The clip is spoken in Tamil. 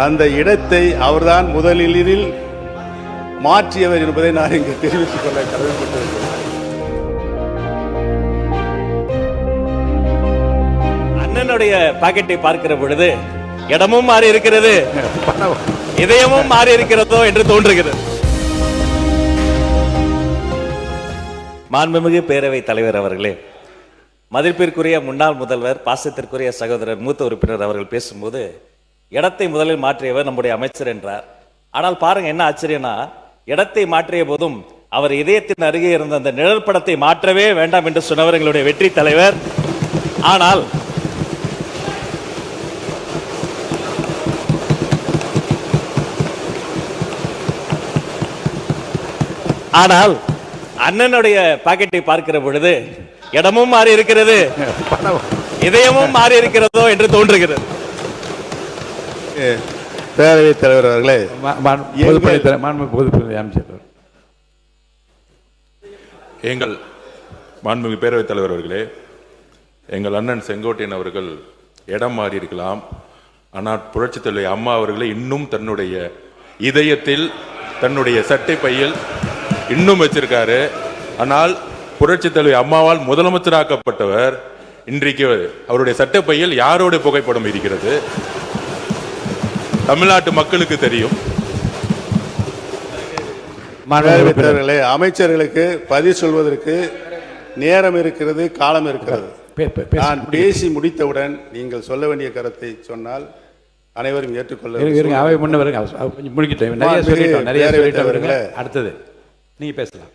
அந்த இடத்தை அவர்தான் முதலில் மாற்றியவர் என்பதை நான் இங்கு தெரிவித்துக் கொள்ள கடமைப்பட்டிருக்கிறேன். அண்ணனுடைய பாக்கெட்டை பார்க்கிற பொழுது இடமும் மாறி இருக்கிறது, இதயமும் மாறி இருக்கிறதோ என்று தோன்றுகிறது. மாண்புமிகு பேரவைத் தலைவர் அவர்களே, மதிப்பிற்குரிய முன்னாள் முதல்வர், பாசத்திற்குரிய சகோதரர் மூத்த உறுப்பினர் அவர்கள் பேசும்போது இடத்தை முதலில் மாற்றியவர் நம்முடைய அமைச்சர் என்றார். ஆனால் பாருங்க என்ன ஆச்சரியம்னா, இடத்தை மாற்றிய போதும் அவர் இதயத்தின் அருகே இருந்த அந்த நிழல் படத்தை மாற்றவே வேண்டாம் என்று சொன்னவர் எங்களுடைய வெற்றி தலைவர். ஆனால் அண்ணனுடைய பாக்கெட்டை பார்க்கிற பொழுது இடமும் மாறி இருக்கிறது, இதயமும் மாறி இருக்கிறதோ என்று தோன்றுகிறது. பேரவைத் தலைவர் அவர்களே, எங்கள் மாண்புமிகு பேரவைத் தலைவர் அவர்களே, எங்கள் அண்ணன் செங்கோட்டையன் அவர்கள் இடம் மாறி இருக்கலாம், ஆனால் புரட்சித் தலைவி அம்மா அவர்களை இன்னும் தன்னுடைய இதயத்தில், தன்னுடைய சட்டை பையில் இன்னும் வச்சிருக்காரு. ஆனால் புரட்சித் தலைவி அம்மாவால் முதலமைச்சராக்கப்பட்டவர் இன்றைக்கு அவருடைய சட்டை பையில் யாரோட புகைப்படம் இருக்கிறது? தமிழ்நாட்டு மக்களுக்கு தெரியும். அமைச்சர்களுக்கு பதில் சொல்வதற்கு நேரம் இருக்கிறது, காலம் இருக்கிறது. நான் பேசி முடித்தவுடன் நீங்கள் சொல்ல வேண்டிய கருத்தை சொன்னால் அனைவரும் ஏற்றுக்கொள்ள. அடுத்தது நீங்க பேசலாம்.